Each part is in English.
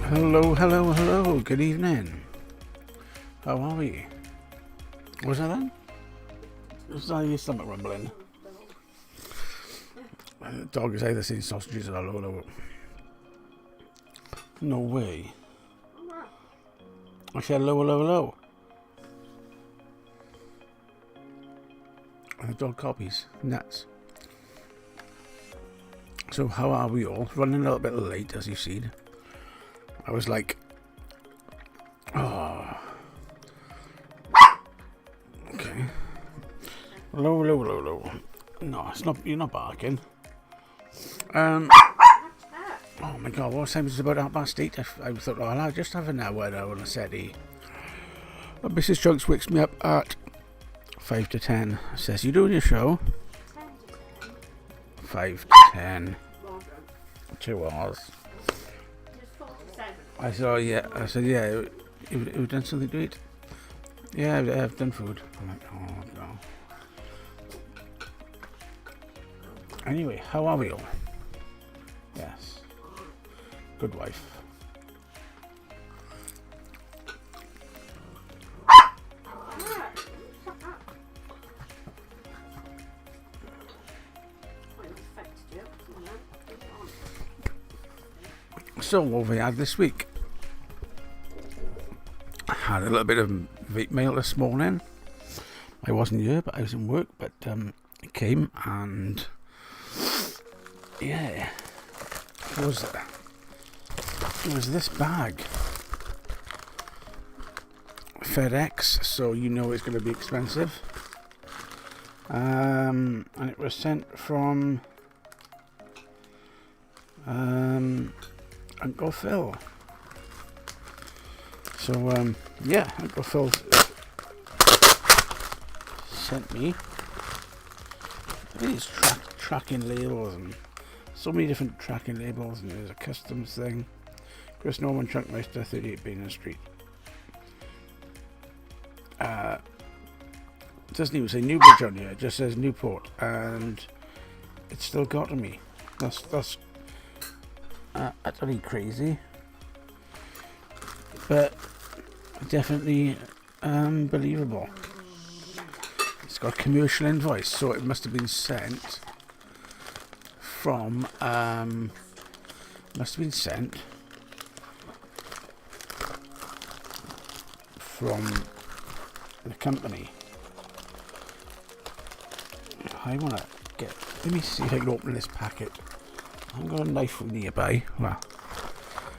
Hello, hello, hello, good evening. How are we? Was that then? Was that your stomach rumbling? The dog is either saying sausages or hello. No way. I said hello, hello, hello. And the dog copies. Nuts. So how are we all? Running a little bit late, as you've seen. I was like, oh, okay. Hello, hello, hello, hello. No, it's not. You're not barking. Oh my God! What time is it? About 8:30. I thought, oh, I'll just have an hour now on a settee. But Mrs. Chunks wakes me up at 5 to 10. Says, you doing your show? 5 to 10. 2 hours. I said, oh yeah. I said, yeah. You've done something to eat? Yeah, I've done food. I'm like, oh no. Anyway, how are we all? Yes. Good wife. So what we had this week? I had a little bit of vape mail this morning. I wasn't here, but I was in work. But it came, and yeah, it was this bag. FedEx, so you know it's going to be expensive. And it was sent from Uncle Phil. So yeah, Uncle Phil sent me these tracking labels, and so many different tracking labels, and there's a customs thing. Chris Norman, Chunkmeister, 38 Bain Street. It doesn't even say Newbridge on here, it just says Newport, and it's still got to me. That's utterly crazy, but definitely believable. It's got a commercial invoice, so it must have been sent from the company. I want to let me see if I can open this packet. I've got a knife nearby. Well,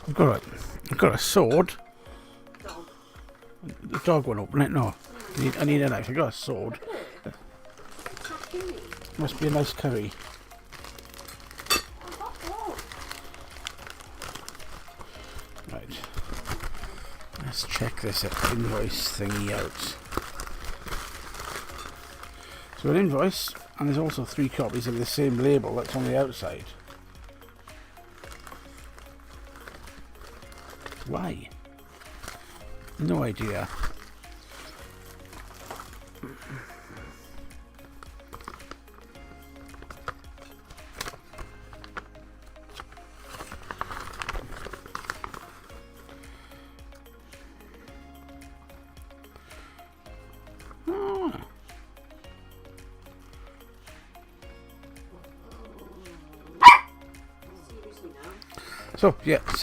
I've got a sword. The dog won't open it. No, I need a knife. I got a sword. Must be a nice curry. Right. Let's check this invoice thingy out. So an invoice, and there's also 3 copies of the same label that's on the outside. Why? No idea. So yeah, it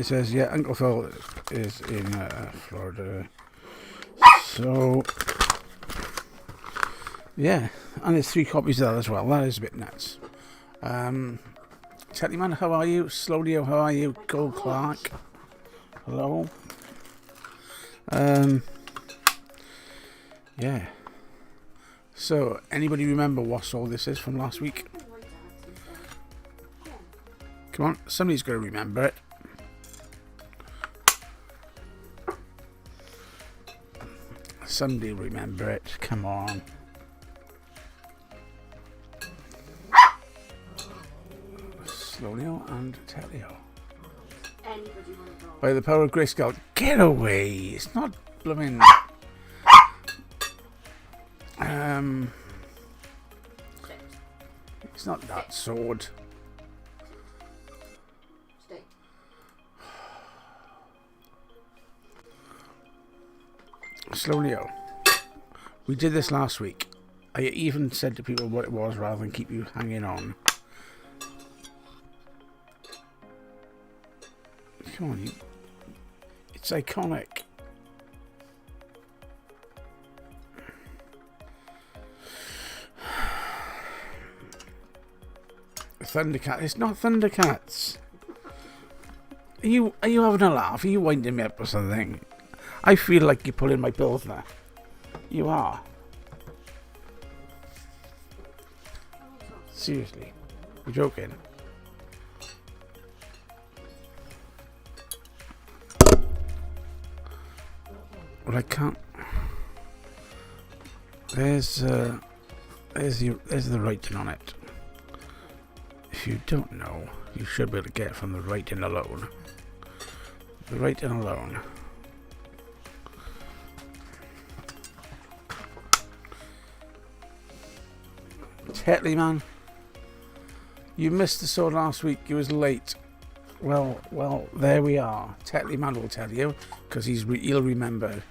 says yeah, Uncle Phil is in Florida. So yeah, and there's 3 copies there as well. That is a bit nuts. Tettyman, how are you? Slowdio, how are you? Cole Clark, hello. Yeah. So anybody remember what all this is from last week? Come on, somebody's got to remember it. Somebody remember it. Come on. Slowlio and Tellio. By the power of Grayskull. Get away! It's not blooming. It's not that sword. Slowly-o. We did this last week. I even said to people what it was rather than keep you hanging on. Come on, it's iconic. Thundercat. It's not Thundercats. Are you having a laugh? Are you winding me up or something? I feel like you're pulling my bills now. You are. Seriously. You're joking. Well, I can't. There's the writing on it. If you don't know, you should be able to get it from the writing alone. The writing alone. Tetley, man. You missed the sword last week. You was late. Well, there we are. Tetley man will tell you, because he'll remember.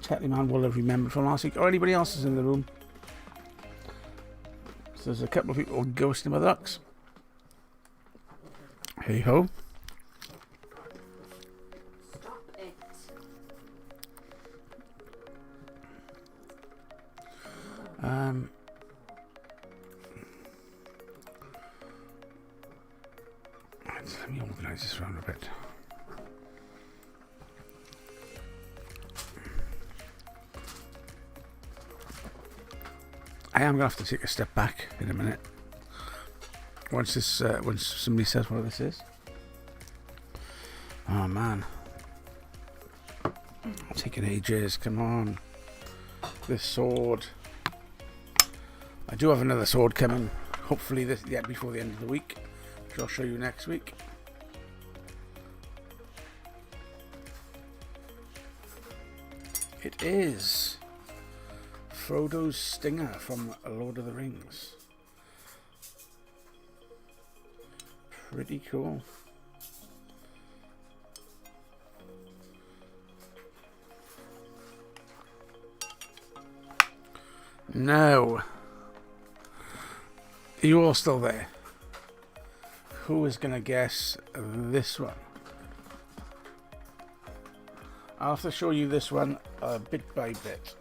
Tetley man will have remembered from last week, or anybody else is in the room. So there's a couple of people ghosting my ducks. Hey ho. Stop it. Let me organise this round a bit. I am going to have to take a step back in a minute. Once somebody says what this is. Oh man. Taking ages, come on. This sword. I do have another sword coming. Hopefully before the end of the week. Which I'll show you next week. It is Frodo's Stinger from Lord of the Rings. Pretty cool. No. Are you all still there? Who is going to guess this one? I'll have to show you this one bit by bit.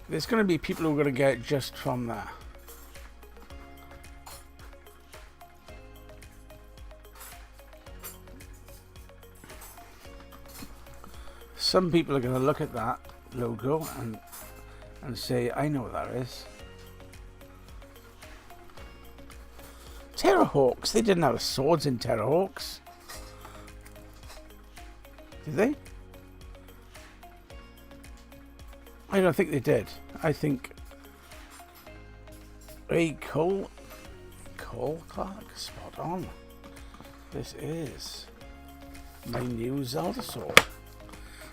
There's going to be people who are going to get it just from that. Some people are going to look at that logo and say, I know what that is. Terrorhawks. They didn't have swords in Terrorhawks. Did they? I don't think they did. I think a Cole Clark, spot on. This is my new Zelda sword.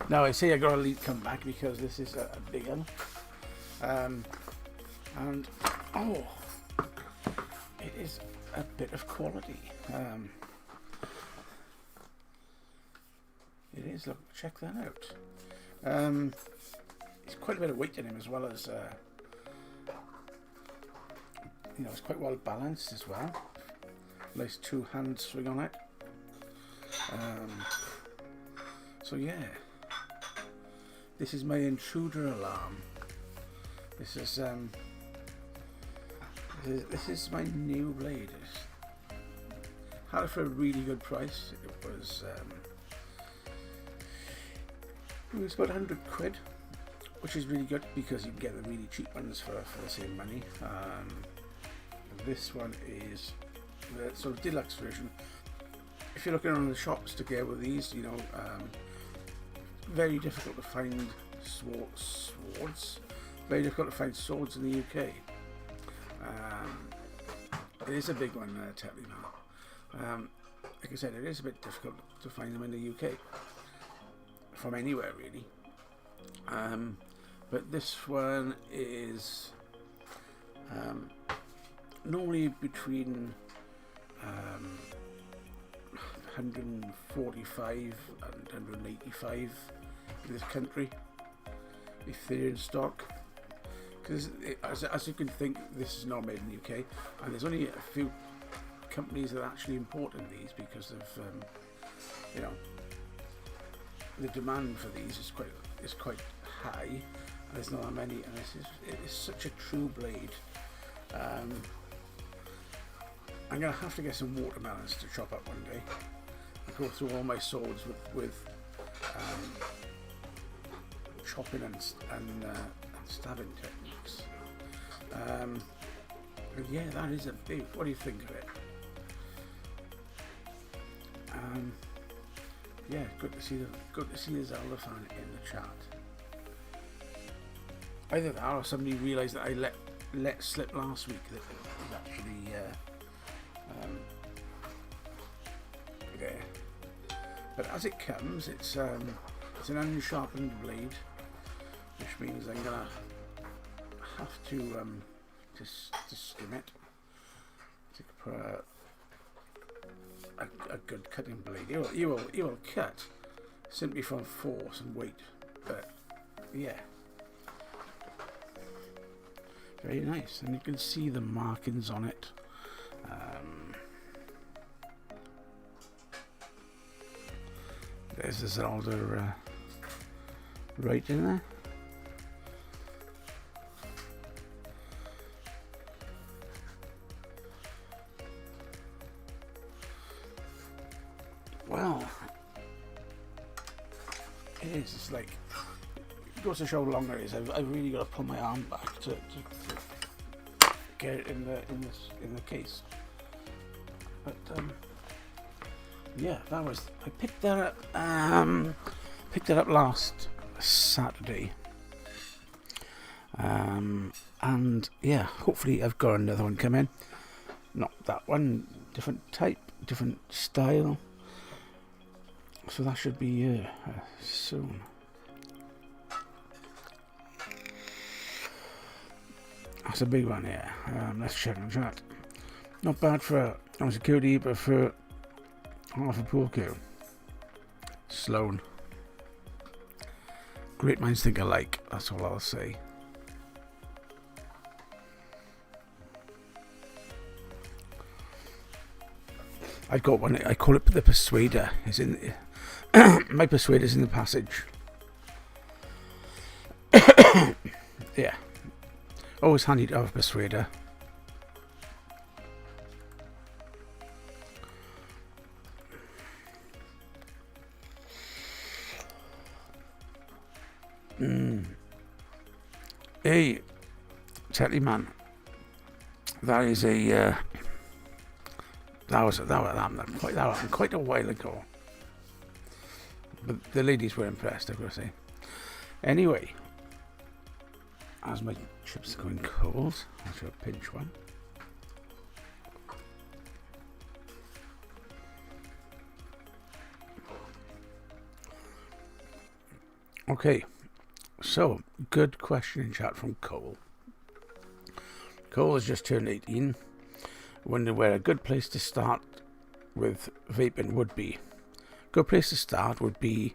Now I say I got to come back because this is a big one. And oh, it is a bit of quality. It is. Look, check that out. It's quite a bit of weight in him as well as, it's quite well balanced as well. Nice two-hand swing on it. So yeah, this is my intruder alarm. This is my new blade. Had it for a really good price. It was about 100 quid. Which is really good because you can get the really cheap ones for the same money. This one is the sort of deluxe version. If you're looking around the shops to get with these, very difficult to find swords. Very difficult to find swords in the UK. It is a big one, Tetley now. Like I said, it is a bit difficult to find them in the UK. From anywhere, really. But this one is normally between 145 and 185 in this country if they're in stock. Because as you can think, this is not made in the UK, and there's only a few companies that are actually importing these because of you know, the demand for these is quite high, and there's not that many, and it is such a true blade. I'm gonna have to get some watermelons to chop up one day and go through all my swords with chopping and stabbing techniques. But yeah, that is a big. What do you think of it? Yeah, good to see the Zelda fan in the chat. Either that or somebody realised that I let slip last week that it was actually there. But as it comes, it's an unsharpened blade, which means I'm gonna have to skim it to put a good cutting blade. You will cut simply from force and weight, but yeah, very nice, and you can see the markings on it. There's the Zelda right in there. Well, it is. It's like, it goes to show how long it is. I've really got to pull my arm back to get it in the case. But yeah, that was. I picked that up last Saturday, and yeah, hopefully I've got another one coming. Not that one, different type, different style. So that should be soon. That's a big one, yeah. Let's check on chat. Not bad for a security, but for half a pool cue. Sloan. Great minds think alike, that's all I'll say. I've got one, I call it the Persuader. It's in my Persuader's in the passage. Yeah. Always handy to have a Persuader. Hey, Telly man. That is a that happened quite a while ago. But the ladies were impressed, I've got to say. Anyway, as my chips are going cold, I'll show a pinch one. Okay, so good question in chat from Cole. Cole has just turned 18. Wondering where a good place to start with vaping would be. Good place to start would be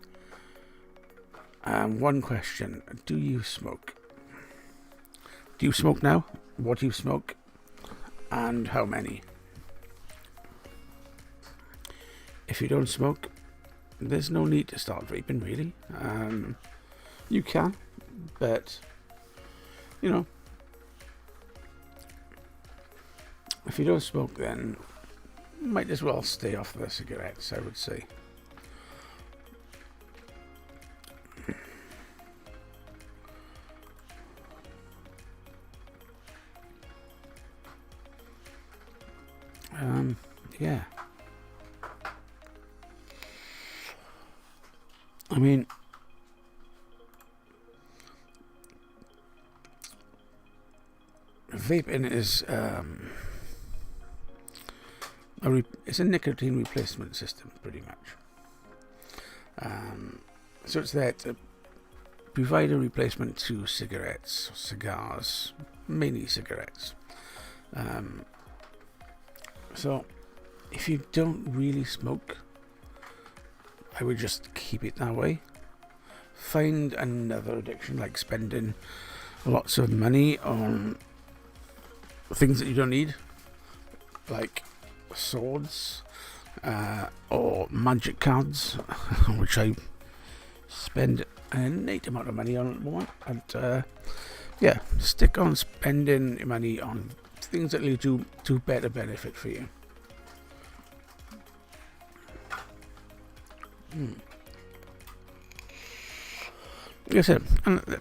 one question: do you smoke? Do you smoke now? What do you smoke? And how many? If you don't smoke, there's no need to start vaping, really. You can, but you know, if you don't smoke, then might as well stay off the cigarettes, I would say. Yeah. I mean, vaping is it's a nicotine replacement system, pretty much. So it's there to provide a replacement to cigarettes, cigars, mainly cigarettes. So if you don't really smoke, I would just keep it that way. Find another addiction, like spending lots of money on things that you don't need, like swords or magic cards, which I spend an innate amount of money on at the moment. And yeah, stick on spending money on things that lead to better benefit for you. Like I said, and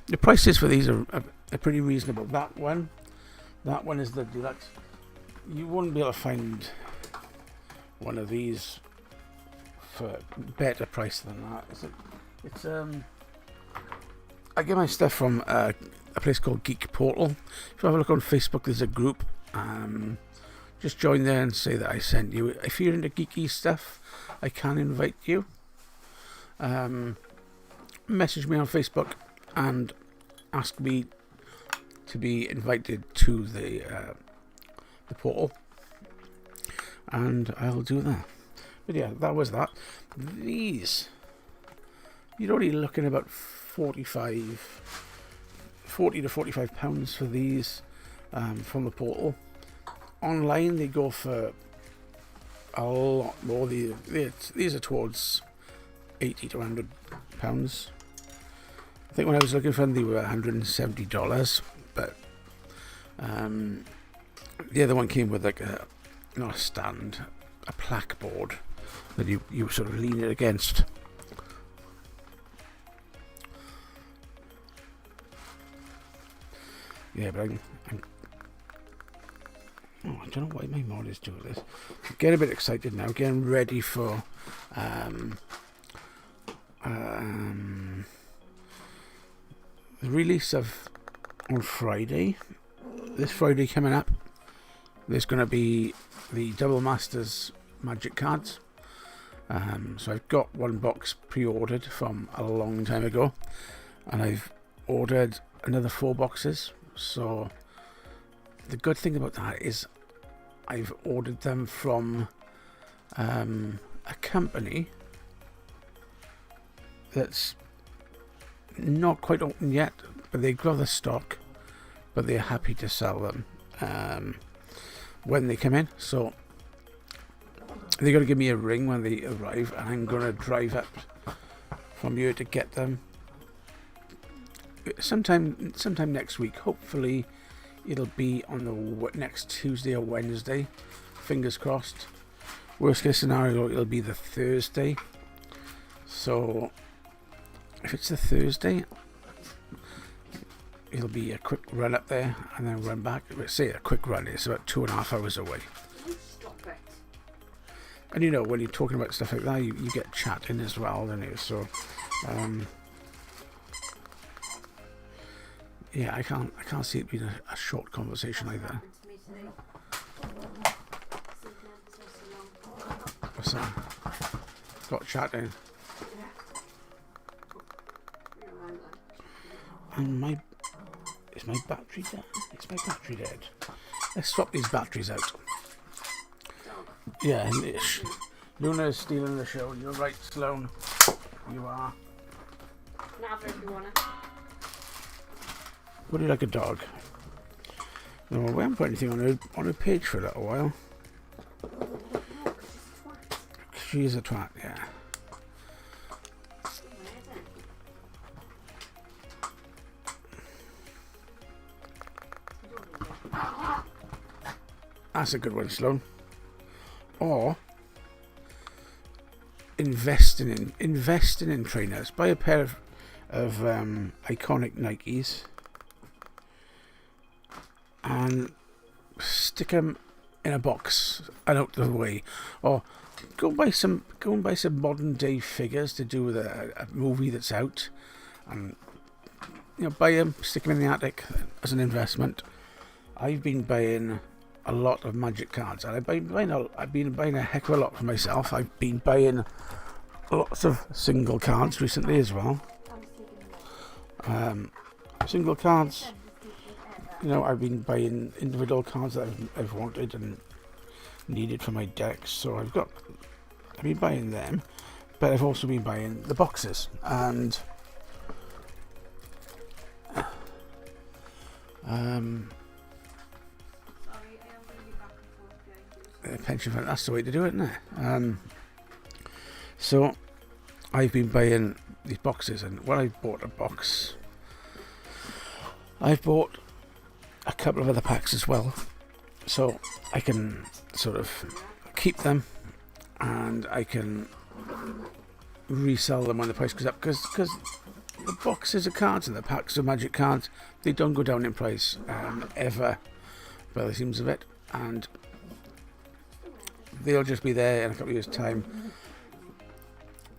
the prices for these are pretty reasonable. That one is the deluxe. You wouldn't be able to find one of these for better price than that. It's I get my stuff from a place called Geek Portal. If you have a look on Facebook, there's a group. Just join there and say that I sent you. If you're into geeky stuff, I can invite you. Message me on Facebook and ask me to be invited to the portal, and I'll do that. But yeah, that was that. These, you're already looking about 40 to 45 pounds for these from the portal. Online they go for a lot more. These are towards 80 to 100 pounds. I think when I was looking for them they were $170, but the other one came with like not a stand, a plaque board that you sort of lean it against. Yeah, but I don't know why my mod is doing this. I'm getting a bit excited now, getting ready for the release of on Friday. This Friday coming up, there's going to be the Double Masters magic cards. So I've got one box pre-ordered from a long time ago, and I've ordered another 4 boxes. So the good thing about that is I've ordered them from a company that's not quite open yet, but they've got the stock, but they're happy to sell them when they come in. So they're going to give me a ring when they arrive, and I'm going to drive up from here to get them sometime next week. Hopefully it'll be on the next Tuesday or Wednesday, fingers crossed. Worst case scenario, it'll be the Thursday. So if it's the Thursday, it'll be a quick run up there and then run back. Let's say a quick run, it's about 2.5 hours away. Stop it. And you know, when you're talking about stuff like that, you get chatting as well, don't you? So yeah, I can't see it being a short conversation either. What's that? Got chatting. And is my battery dead? Is my battery dead? Let's swap these batteries out. Yeah, Luna is stealing the show. You're right, Sloan. You are. Never if you wanna. Would you like a dog? No, we haven't put anything on her page for a little while. She's a twat, yeah. That's a good one, Sloan. Or investing in trainers. Buy a pair of iconic Nikes and stick them in a box and out of the way. Or go and buy some modern day figures to do with a movie that's out, and buy them, stick them in the attic as an investment. I've been buying a lot of magic cards, and I've been buying a heck of a lot for myself. I've been buying lots of single cards recently as well. Single cards, I've been buying individual cards that I've wanted, and needed for my decks. So I've been buying them, but I've also been buying the boxes and Sorry, I am going to be back and forth behind you. pension fund. That's the way to do it, isn't it? So I've been buying these boxes, and when I bought a box, I've bought a couple of other packs as well, so I can sort of keep them and I can resell them when the price goes up, because the boxes of cards and the packs of magic cards, they don't go down in price ever by the seems of it, and they'll just be there in a couple of years time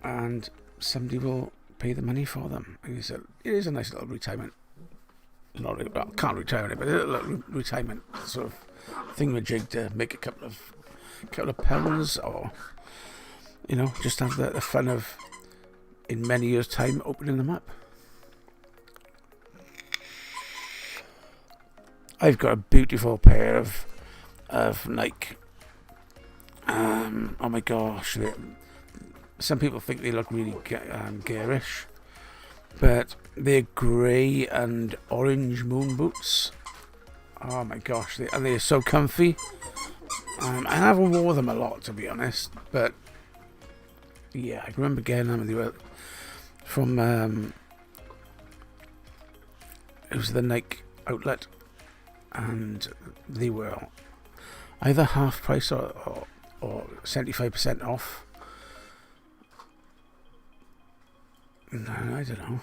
and somebody will pay the money for them. And he said it is a nice little retirement, not really, well, can't retire it, but a little retirement sort of thingamajig to make a couple of pounds, or just have the fun of in many years time opening them up. I've got a beautiful pair of Nike. Oh my gosh, some people think they look really garish, but they're grey and orange moon boots. Oh my gosh, they're so comfy. I haven't worn them a lot, to be honest, but yeah, I remember getting them. They were from it was the Nike outlet, and they were either half price or 75% off. No, I don't know.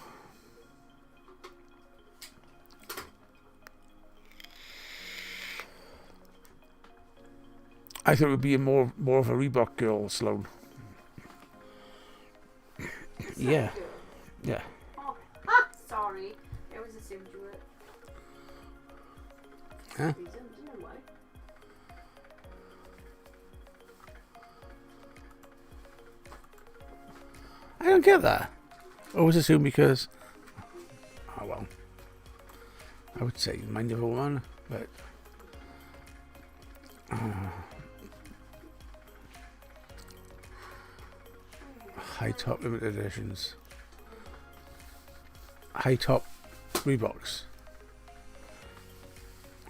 I thought it would be more of a Reebok girl, Sloan. Yeah. Yeah. Oh, sorry. I always assumed you were. Huh? I don't get that. I always assume because, oh well, I would say mind of a woman, but high top limited editions, high top Reeboks.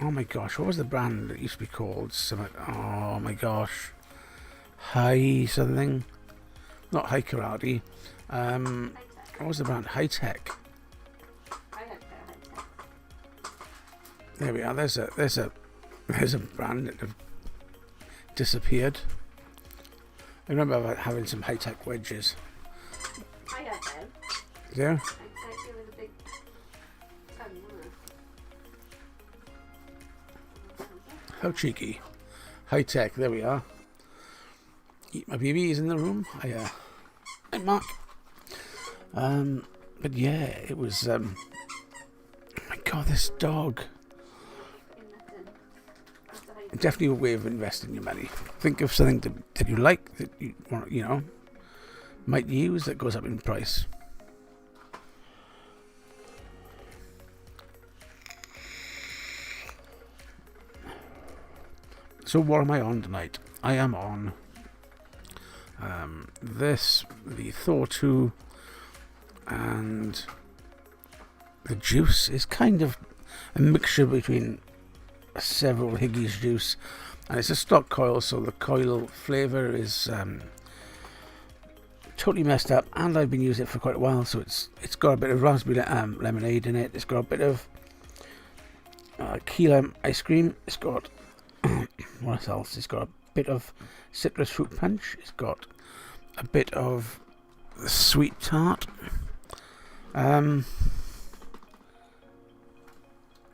Oh my gosh, what was the brand that used to be called? Oh my gosh, High something, not High Karate. What was the brand? High Tech. I had High Tech. There we are. There's a brand that have disappeared. I remember having some High Tech wedges. I had them. Yeah. High Tech, it was a big ton, wasn't it? How cheeky. High Tech. There we are. Eat my baby is in the room. Hi Mark. But yeah, it was. Oh my God, this dog. Definitely a way of investing your money. Think of something that you like, that you want, might use, that goes up in price. So what am I on tonight? I am on the Thor 2, and the juice is kind of a mixture between several Higgy's juice, and it's a stock coil, so the coil flavour is totally messed up, and I've been using it for quite a while, so it's got a bit of raspberry lemonade in it, it's got a bit of key lime ice cream, it's got what else, it's got a bit of citrus fruit punch, it's got a bit of sweet tart.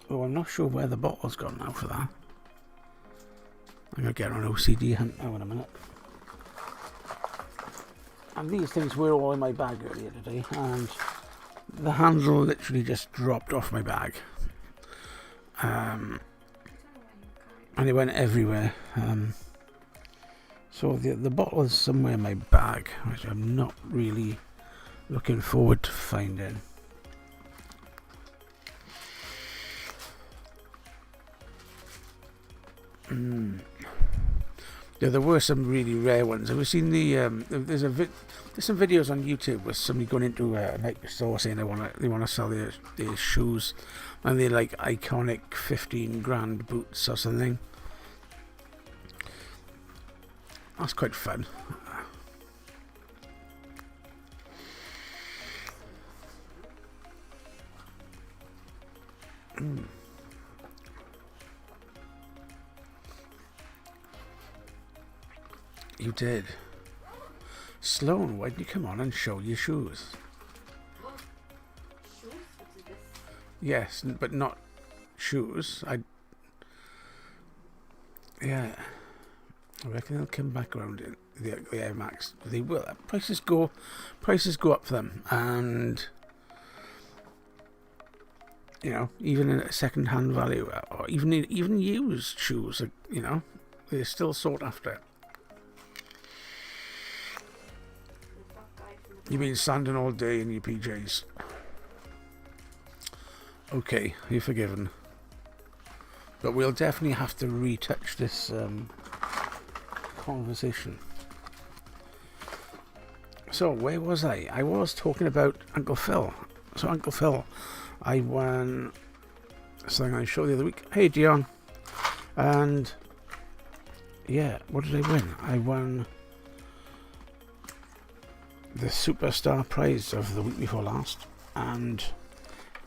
Oh, I'm not sure where the bottle's gone now for that. I'm going to get on an OCD hunt now in a minute. And these things were all in my bag earlier today, and the handle literally just dropped off my bag. And it went everywhere. So the bottle is somewhere in my bag, which I'm not really looking forward to finding. Yeah, there were some really rare ones. Have you seen there's some videos on YouTube with somebody going into a Nike store saying they wanna sell their shoes, and they're like iconic 15 grand boots or something. That's quite fun. You did. Sloan, why didn't you come on and show your shoes? Shoes? What is this? Yes, but not shoes. Yeah. I reckon they'll come back around in the Air Max. They will. Prices go up for them, and you know, even in a second-hand value, or even used shoes, you know, they're still sought after. You've been sanding all day in your PJs. Okay, you're forgiven. But we'll definitely have to retouch this conversation. So, where was I? I was talking about Uncle Phil. So, Uncle Phil, I won something I showed the other week. Hey, Dion. And, yeah, what did I win? I won the Superstar prize of the week before last, and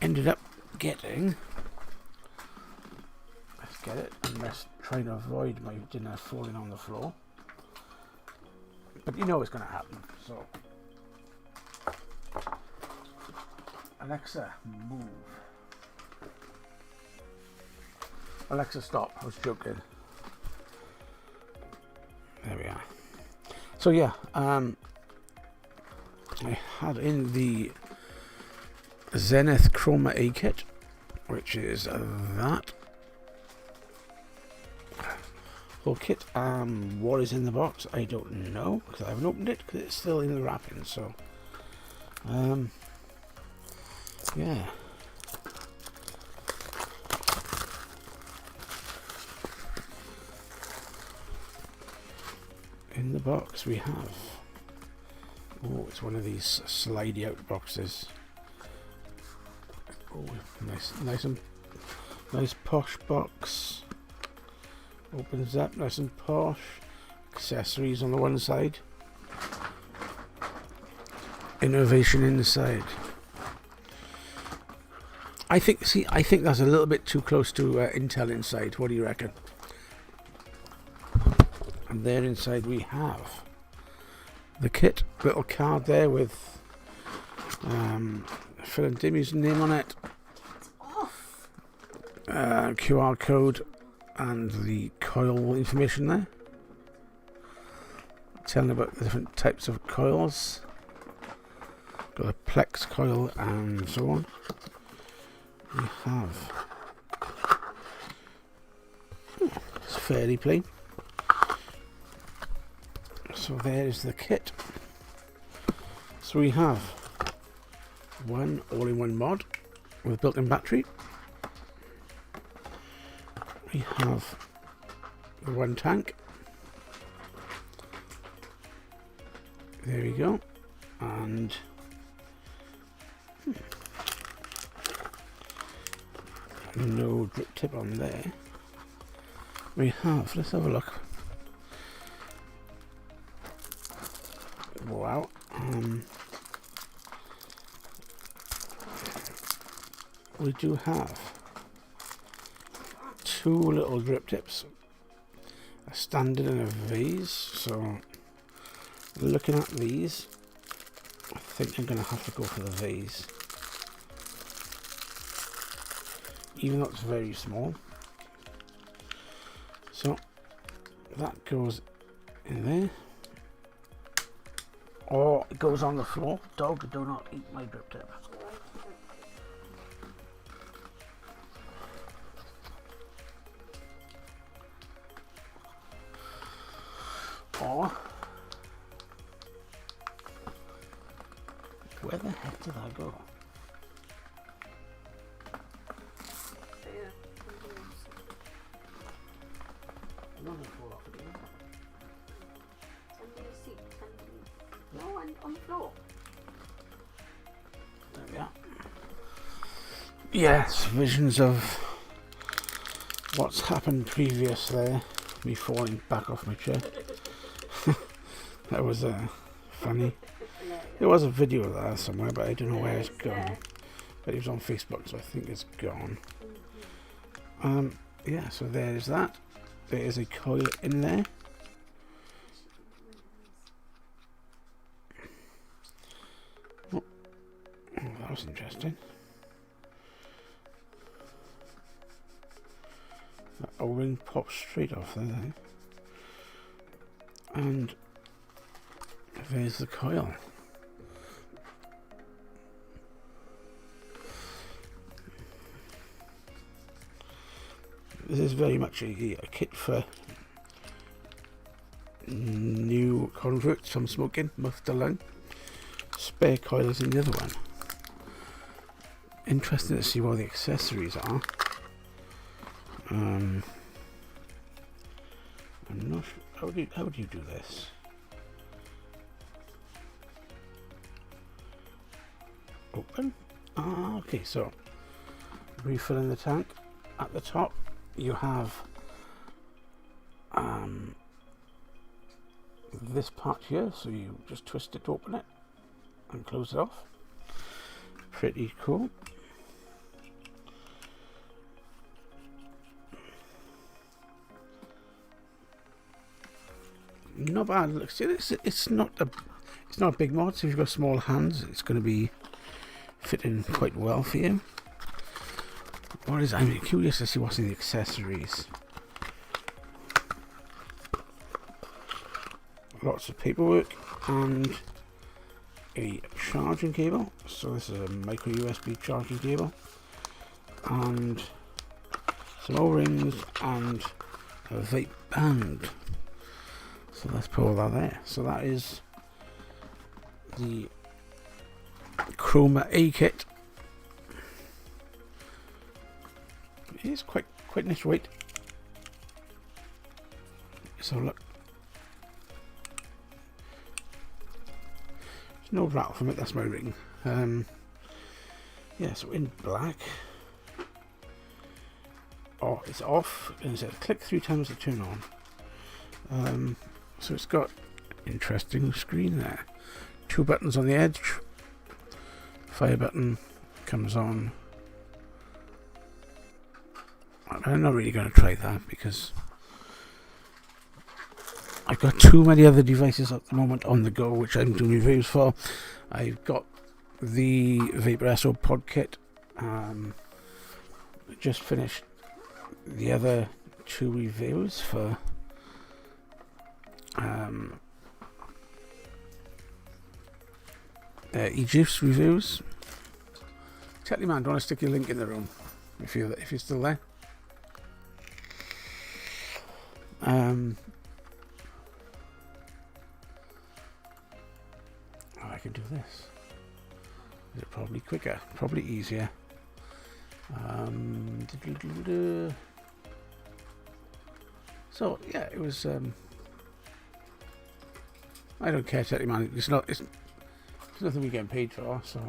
ended up getting, let's get it, and let's try to avoid my dinner falling on the floor, but you know it's going to happen. So Alexa, move. Alexa, stop. I was joking. There we are. So yeah, I had in the Zenith Chroma A kit, which is that whole kit. What is in the box, I don't know, because I haven't opened it, because it's still in the wrapping. So, yeah. In the box we have, oh, it's one of these slidey out boxes. Oh, nice posh box. Opens up, nice and posh. Accessories on the one side. Innovation inside. I think that's a little bit too close to Intel inside. What do you reckon? And there inside we have the kit, little card there with Phil and Dimmy's name on it, QR code, and the coil information there, telling about the different types of coils. Got a Plex coil and so on. We have, it's fairly plain. So there is the kit. So we have one all-in-one mod with built-in battery. We have the one tank. There we go. And no drip tip on there. We have, let's have a look. Wow. We do have two little drip tips, a standard and a vase. So looking at these, I think I'm going to have to go for the vase, even though it's very small. So that goes in there. Or it goes on the floor. Dog, do not eat my drip tip. Or, where the heck did I go? I'm not going to fall off again. on the floor. There we are. Yes, visions of what's happened previous there. Me falling back off my chair. That was funny. There was a video of that somewhere, but I don't know where it's gone. But it was on Facebook, so I think it's gone. Yeah, so there's that. There is a coil in there. Oh, that was interesting. That O-ring pops straight off there. And there's the coil. This is very much a kit for new converts from smoking, muff to lung. Spare coils in the other one. Interesting to see what the accessories are. I'm not sure. How do you do this? Open. Ah, okay, so refilling the tank. At the top you have this part here, so you just twist it to open it and close it off. Pretty cool. Not bad. Look, see, it's not a big mod, so if you've got small hands, it's going to be fitting quite well for you. What is? I'm curious to see what's in the accessories. Lots of paperwork and a charging cable. So this is a micro USB charging cable, and some O-rings and a vape band. So let's put all that there. So that is the Chroma A kit. It is quite nice weight. So look, there's no rattle from it. That's my ring. Yeah, so in black. Oh, it's off, and it says click 3 times to turn on. So it's got interesting screen there. 2 buttons on the edge. Fire button comes on. I'm not really going to try that because I've got too many other devices at the moment on the go which I'm doing reviews for. I've got the Vapor SO pod kit. Just finished the other 2 reviews for Egypt's reviews. Tell you, man, do you want to stick your link in the room if you're still there? Oh, I can do this. Is it probably quicker? Probably easier. So yeah, it was. I don't care, tell you, man. It's nothing we're getting paid for, so.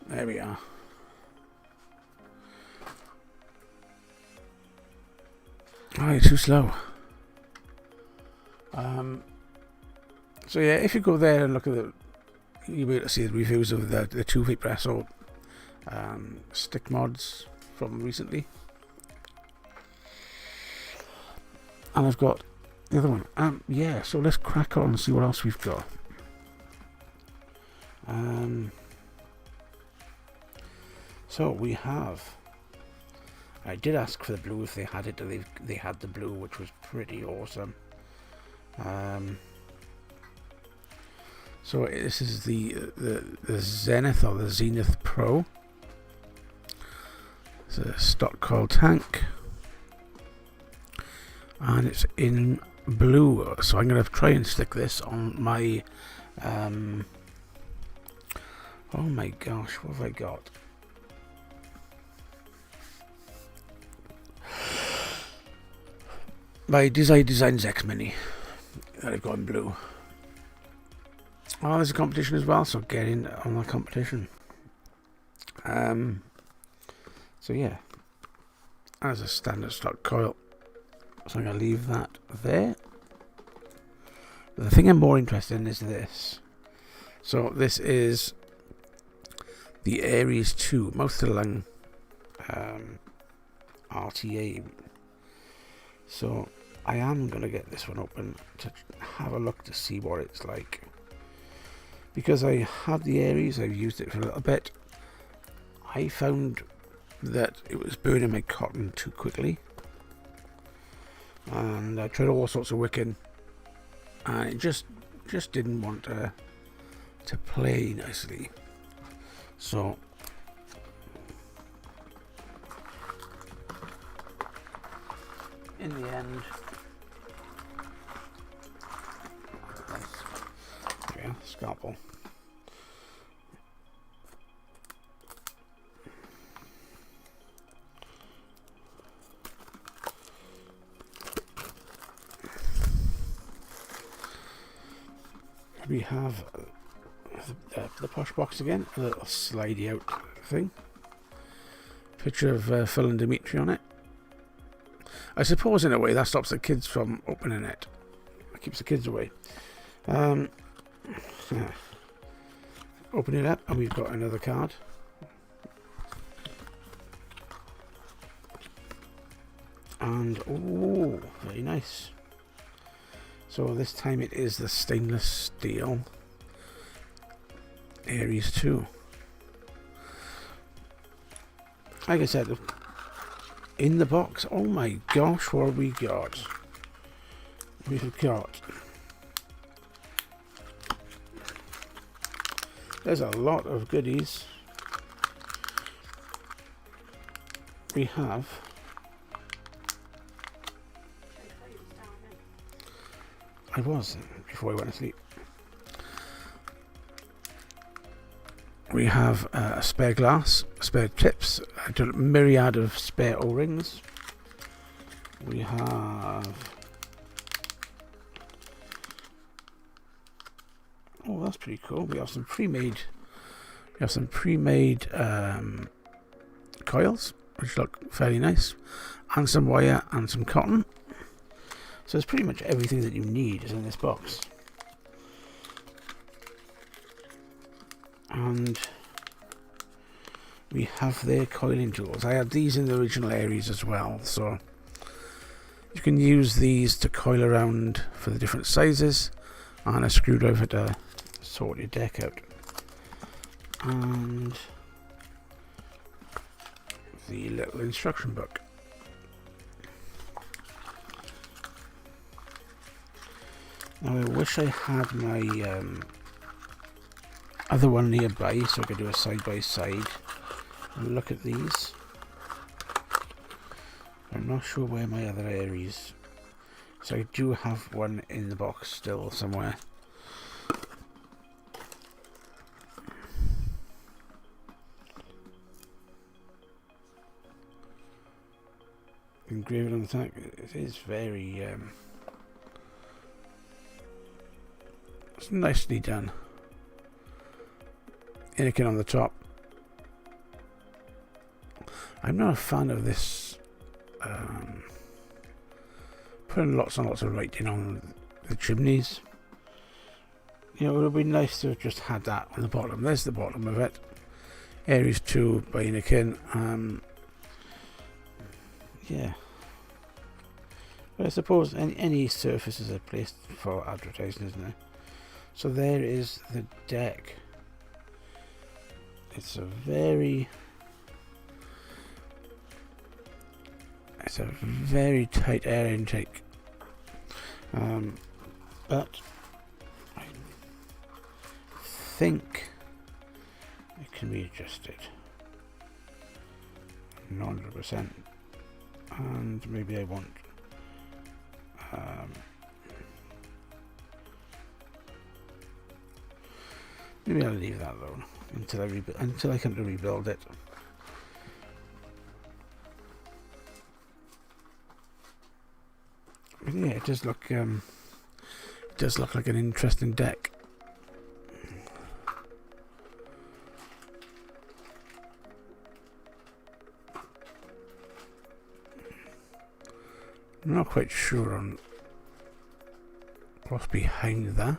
There we are. Oh, you're too slow. So yeah, if you go there and look at you'll be able to see the reviews of the 2 Vapor SO stick mods from recently. And I've got the other one. Yeah, so let's crack on and see what else we've got. So we have. I did ask for the blue if they had it, and they had the blue, which was pretty awesome. So this is the Zenith or the Zenith Pro. It's a stock coil tank, and it's in blue. So I'm going to try and stick this on my Oh my gosh, what have I got? My Designs X Mini that I've got in blue. Oh, there's a competition as well, so get in on that competition. So yeah, as a standard stock coil, so I'm going to leave that there. But the thing I'm more interested in is this. So this is the Aries 2 mouth to lung RTA. So I am going to get this one open to have a look to see what it's like. Because I have the Aries, I've used it for a little bit. I found that it was burning my cotton too quickly. And I tried all sorts of wicking. And it just didn't want to play nicely. So in the end, yeah, scalpel. We have the push box again, a little slidey out thing. Picture of Phil and Dimitri on it. I suppose in a way that stops the kids from opening it. It keeps the kids away. Open it up and we've got another card. And oh, very nice. So this time it is the stainless steel Aries 2. Like I said, in the box, oh my gosh, what have we got? We've got... There's a lot of goodies. We have... I was, before I went to sleep. We have a spare glass, spare tips, a myriad of spare O-rings. We have... Oh, that's pretty cool. We have some pre-made... coils, which look fairly nice. And some wire and some cotton. So it's pretty much everything that you need is in this box. And we have their coiling tools. I had these in the original Aries as well, so you can use these to coil around for the different sizes, and a screwdriver to sort your deck out. And the little instruction book. Now I wish I had my other one nearby so I could do a side by side and look at these. I'm not sure where my other Aries. So I do have one in the box still somewhere. Engraved on the tank. It is very it's nicely done. Anakin on the top. I'm not a fan of this putting lots and lots of writing on the chimneys. You know, it would be nice to have just had that on the bottom. There's the bottom of it. Aries 2 by Anakin. Yeah. But I suppose any surface is a place for advertising, isn't it? So there is the deck. It's a very tight air intake, but I think it can be adjusted 100%, and maybe I want maybe I'll leave that though. until I come to rebuild it. But yeah, it does look like an interesting deck. I'm not quite sure on what's behind that.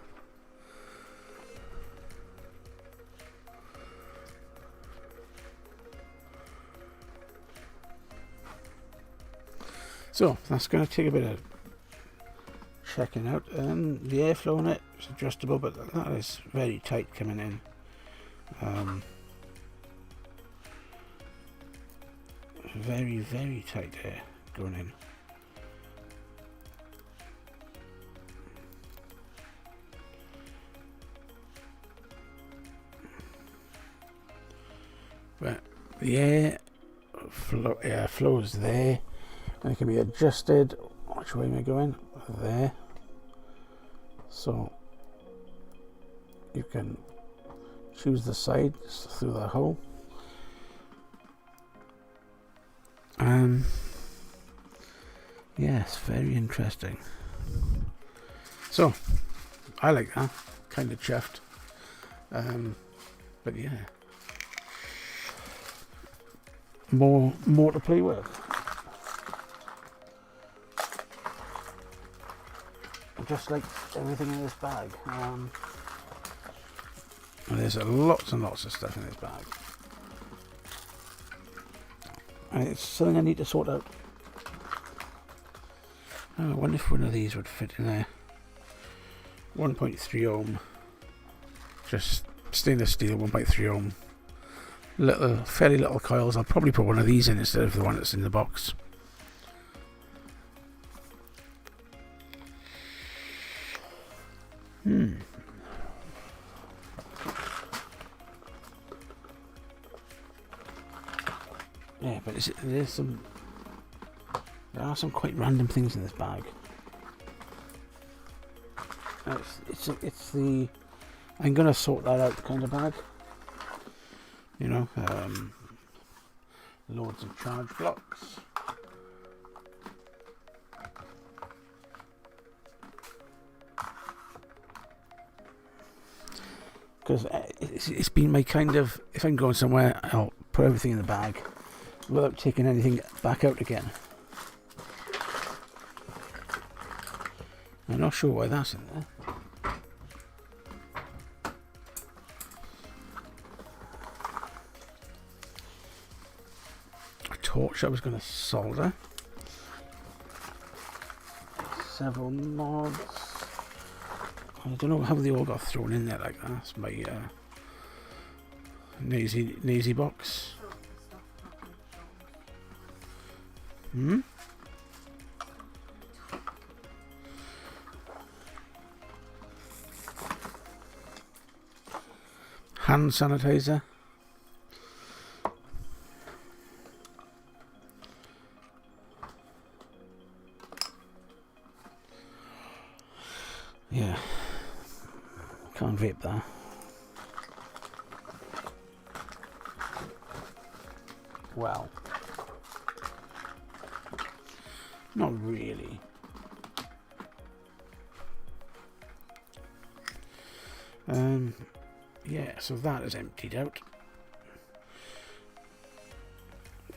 So that's going to take a bit of checking out. The airflow on it is adjustable, but that is very tight coming in. Very, very tight air going in. But the air flows there, and it can be adjusted. Which way am I going? There. So you can choose the sides through the hole. Yes, very interesting. So I like that. Kind of chuffed. But yeah. More to play with. Just like everything in this bag. There's lots and lots of stuff in this bag. And it's something I need to sort out. I wonder if one of these would fit in there. 1.3 ohm. Just stainless steel 1.3 ohm. Fairly little coils. I'll probably put one of these in instead of the one that's in the box. Yeah, but there are some quite random things in this bag. It's the I'm gonna sort that out kind of bag. You know, loads of charge blocks. Because it's been my kind of, if I'm going somewhere, I'll put everything in the bag without taking anything back out again. I'm not sure why that's in there. A torch I was going to solder. Several mods. I don't know how they all got thrown in there like that. That's my Nazy box. Hand sanitizer. Yeah. Can't vape that. Well. Not really. Yeah, so that is emptied out.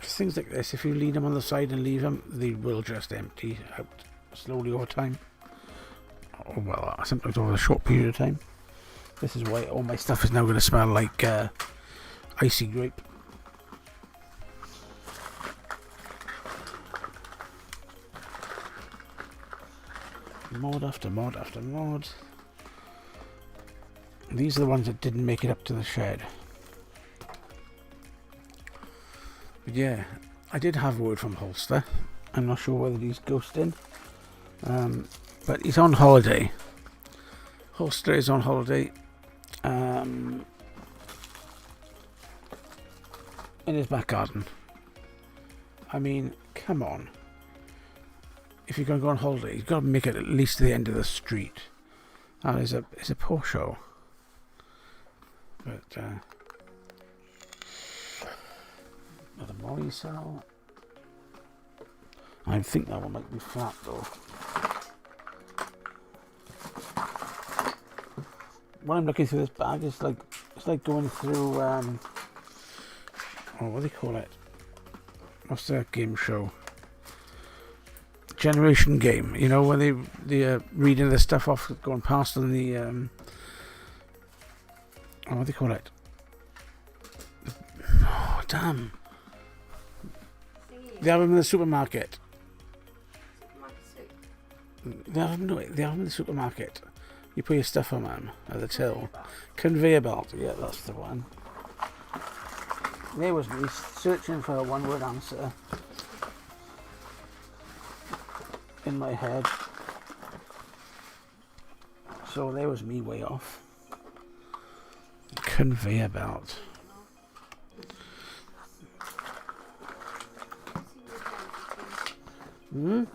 Things like this, if you leave them on the side and leave them, they will just empty out slowly over time. Or, well, sometimes over a short period of time. This is why all my stuff is now going to smell like icy grape. Mod after mod after mod. These are the ones that didn't make it up to the shed. But yeah, I did have word from Holster. I'm not sure whether he's ghosting. But he's on holiday. Holster is on holiday. In his back garden. I mean, come on. If you're going to go on holiday, you've got to make it at least to the end of the street. That is a poor show. But Molly cell. I think that one might be flat though. When I'm looking through this bag, it's like going through oh, what do they call it? What's that game show? Generation Game. You know, when they reading the stuff off, going past on the oh, what do they call it? Oh, damn. They have them in the supermarket. They have them in the supermarket. You put your stuff on them at the till. Conveyor belt. Yeah, that's the one. There was me searching for a one-word answer in my head. So there was me way off. Conveyor belt. Hmm?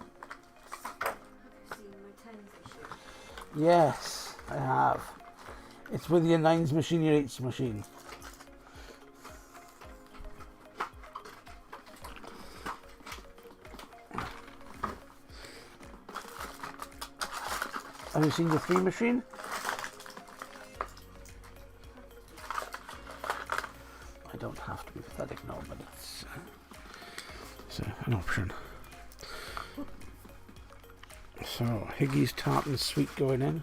Yes, I have. It's with your 9s machine, your 8s machine. Have you seen the 3 machine? I don't have to be pathetic now, but it's an option. So, Higgy's tartan sweet going in.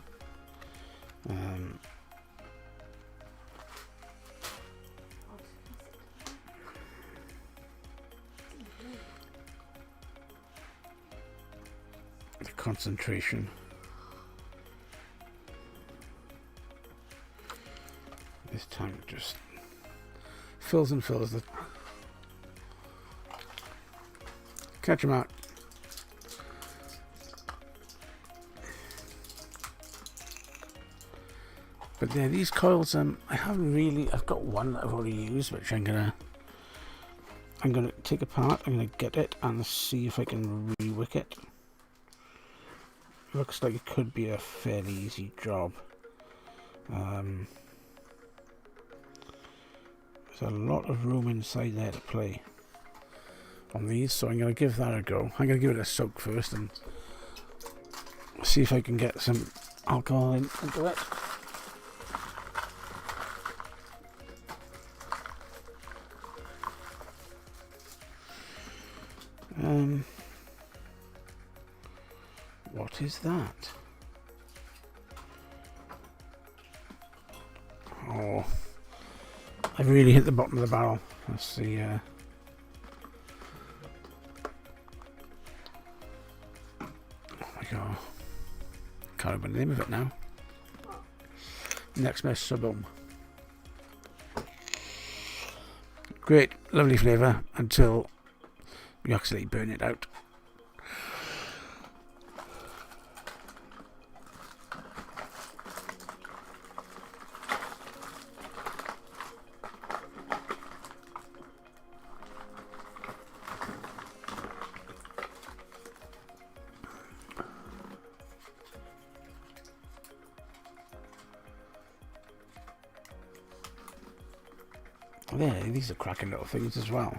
The concentration. This time it just fills and fills the... Catch 'em out. But yeah, these coils, I haven't really. I've got one that I've already used, which I'm gonna take apart. I'm gonna get it and see if I can rewick it. Looks like it could be a fairly easy job. There's a lot of room inside there to play on these, so I'm gonna give that a go. I'm gonna give it a soak first and see if I can get some alcohol into it. What is that? Oh, I've really hit the bottom of the barrel. That's the oh my god, can't remember the name of it now. Next mess boom. Great, lovely flavour until you actually burn it out. There, these are cracking little things as well.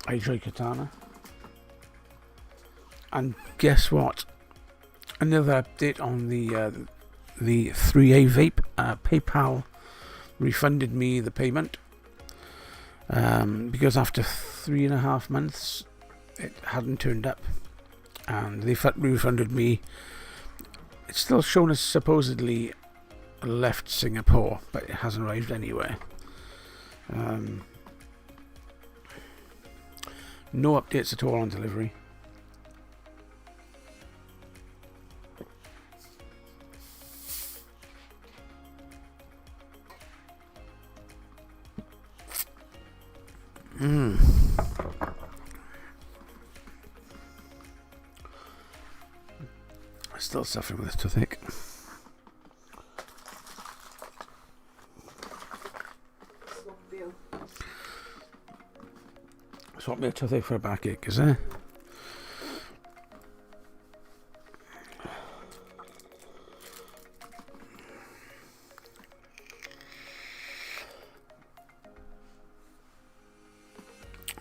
I enjoy Katana. And guess what? Another update on the 3A vape. PayPal refunded me the payment because after 3.5 months it hadn't turned up, and they refunded me. It's still shown as supposedly left Singapore, but it hasn't arrived anywhere. No updates at all on delivery. Still suffering with this toothache. Swap me a toothache for a backache, is there?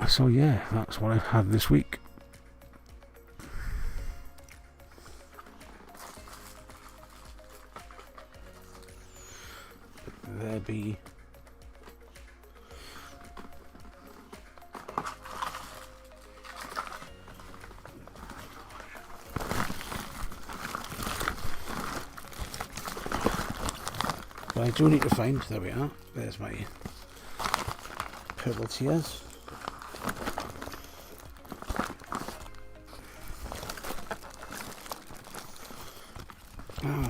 So yeah, that's what I've had this week. There be but I do need to find, there we are, there's my purple tears.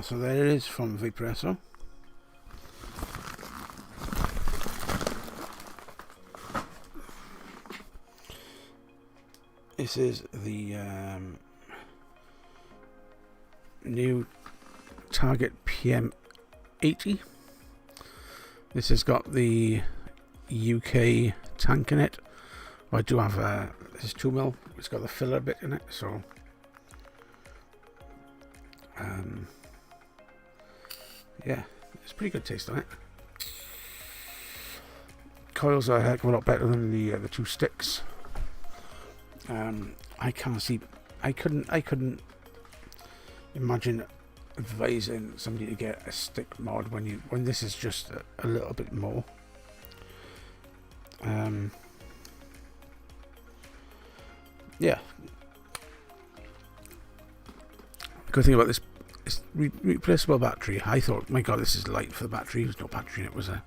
So there it is from Vaporesso. This is the new Target PM80. This has got the UK tank in it. I do have this is 2mm. It's got the filler bit in it, so yeah, it's pretty good taste on it. Coils are a heck of a lot better than the two sticks. I can't see. I couldn't imagine advising somebody to get a stick mod when this is just a little bit more. Yeah. The good thing about this is replaceable battery. I thought, my God, this is light for the battery. There's no battery in it. Was a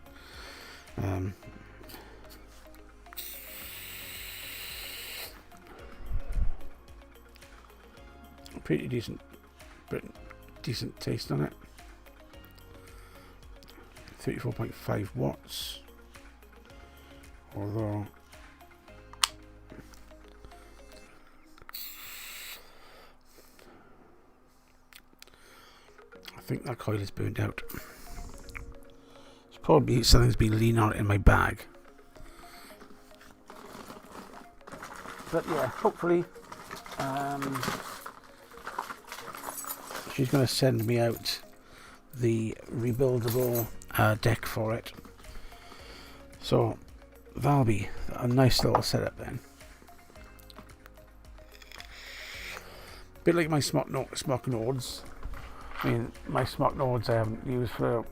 pretty decent taste on it. 34.5 watts. Although I think that coil is burned out. It's probably something's been leaning on it in my bag. But yeah, hopefully she's going to send me out the rebuildable deck for it. So that'll be a nice little setup then. Bit like my smock Nords. I mean, my smock Nords I haven't used for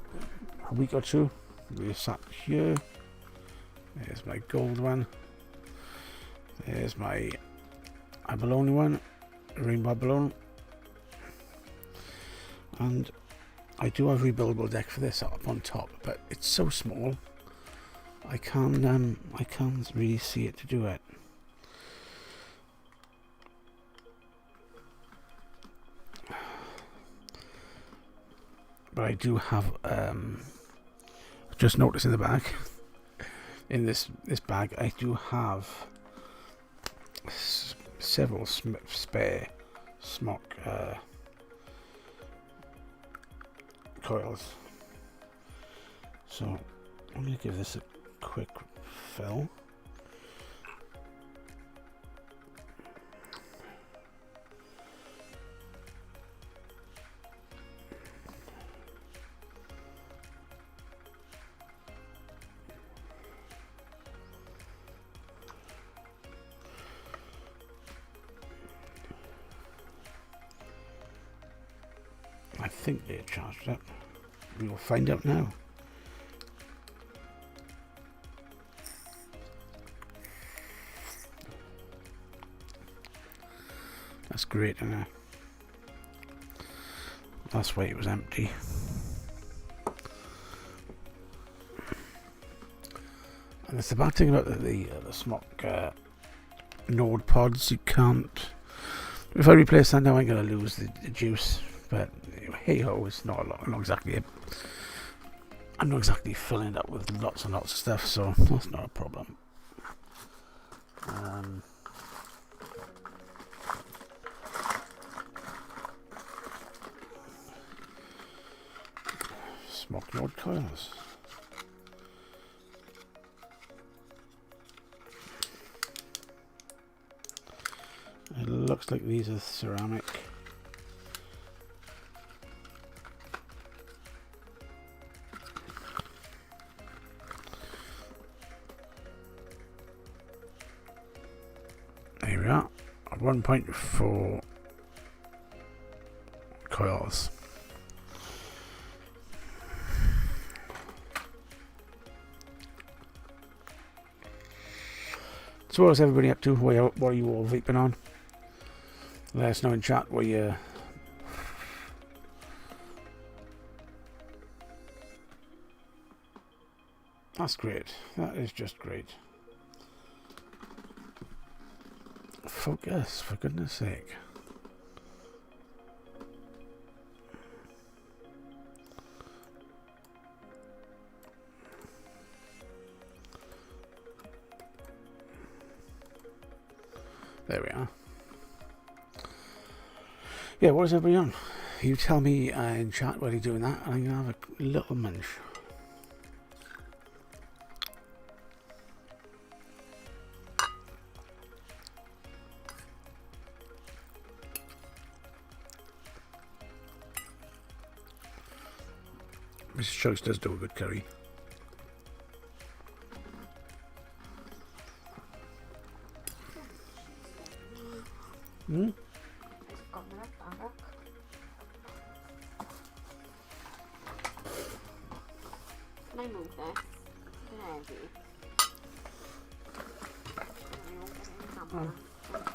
a week or two. We're sat here. There's my gold one. There's my abalone one, rainbow abalone. And I do have a rebuildable deck for this up on top, but it's so small I can't really see it to do it. But I do have just noticed in the bag, in this bag, I do have several spare smock coils. So I'm going to give this a quick fill. I think they're charged up. We will find out now. That's great, isn't it? That's why it was empty. And that's the bad thing about the smock Nord pods. You can't. If I replace that now, I'm going to lose the juice. But hey ho, it's not a lot. I'm not exactly filling it up with lots and lots of stuff, so that's not a problem. Smock Nord coils. It looks like these are ceramic. Here we are. 1.4 coils. So what is everybody up to? What are you all vaping on? Let us know in chat what you... That's great. That is just great. Focus, for goodness sake. There we are. Yeah, what is everybody on? You tell me in chat while you're doing that, and I'm going to have a little munch. Mrs. Chugs does do a good curry. Hmm? Can I move this?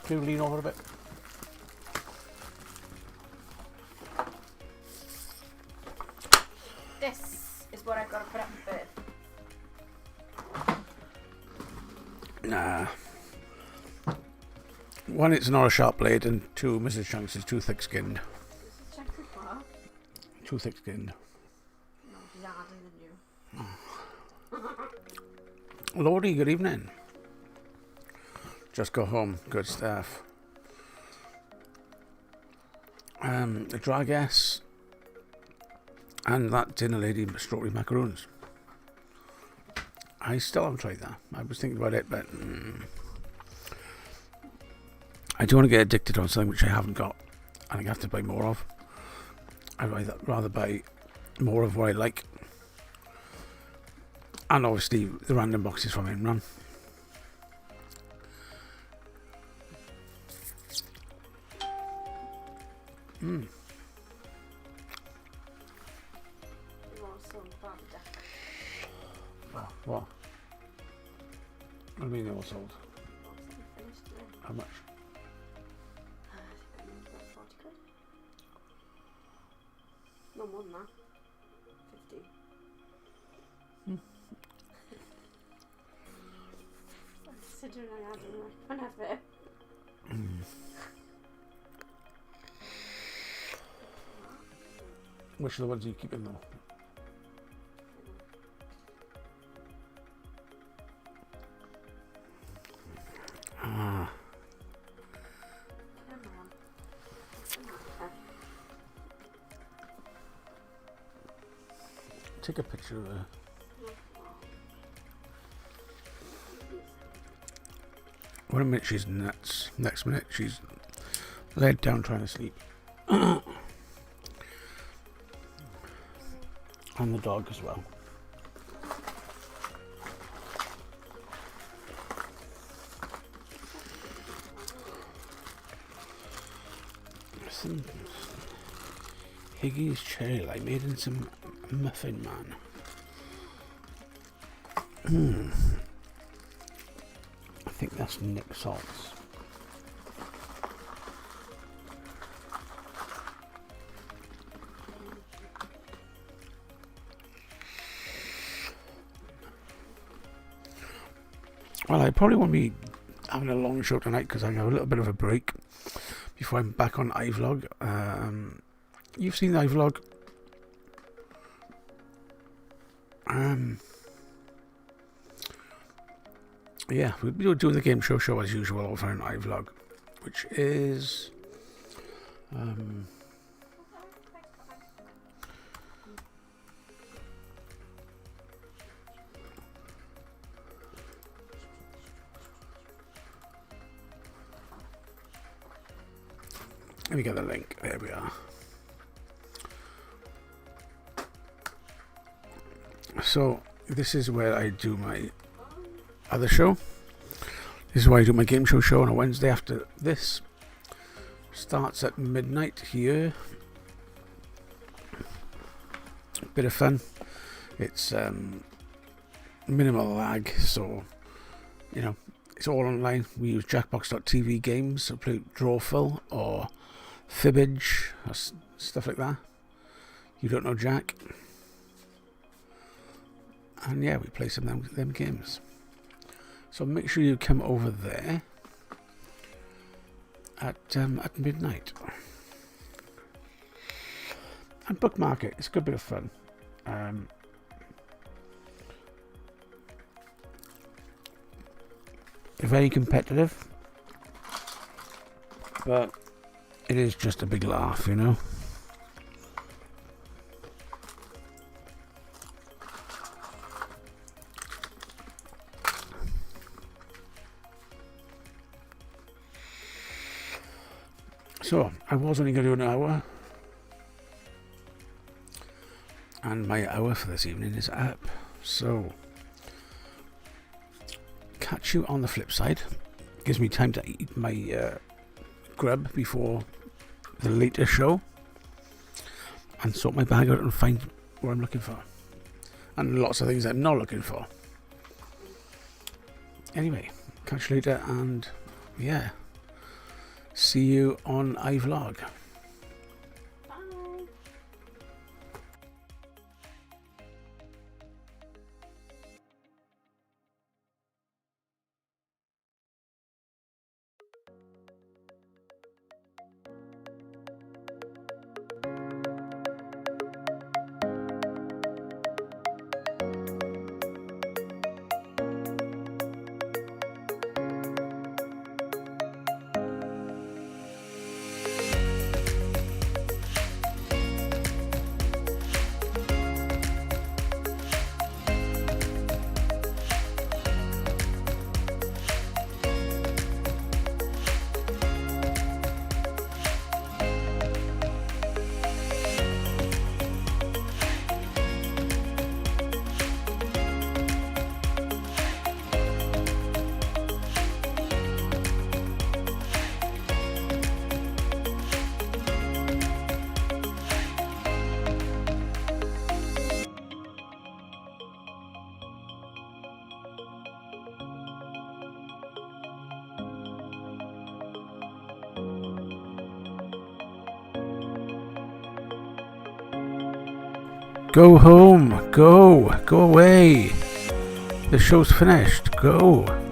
Do lean over a bit. This is what I've got to put up first. Nah. One, it's not a sharp blade, and two, Mrs. Chunks is too thick-skinned. This is Chunk's what? Too thick-skinned. No, she's harder than you. Lordy, good evening. Just got home. Good stuff. The dry gas and that dinner lady strawberry macaroons. I still haven't tried that. I was thinking about it, but I do want to get addicted on something which I haven't got, and I have to buy more of. I'd rather buy more of what I like, and obviously the random boxes from Imran. Mm. What? What do you mean they all sold? How much? No more than that. 50. Considering I had one of it. Which are the ones you keep in though? Ah. Take a picture of her. One minute she's nuts, next minute she's laid down trying to sleep. And the dog as well. Some Higgy's cherry I made in some muffin man. I think that's Nick Salts. Well, I probably won't be having a long show tonight because I have a little bit of a break before I'm back on iVlog. You've seen the iVlog. Yeah, we'll be doing the game show as usual over on iVlog, which is let me get the link. There we are. So this is where I do my other show. This is why I do my game show on a Wednesday after this. Starts at midnight here. Bit of fun. It's minimal lag, so you know it's all online. We use Jackbox.tv games to play Drawful or Fibbage or stuff like that. You don't know Jack, and yeah, we play some of them games. So make sure you come over there at midnight and bookmark it. It's a good bit of fun. Very competitive, but it is just a big laugh, you know. So I was only going to do an hour, and my hour for this evening is up. So catch you on the flip side. Gives me time to eat my grub before the later show and sort my bag out and find what I'm looking for, and lots of things I'm not looking for. Anyway, catch you later, and yeah, see you on iVlog. Go home. Go away. The show's finished. Go.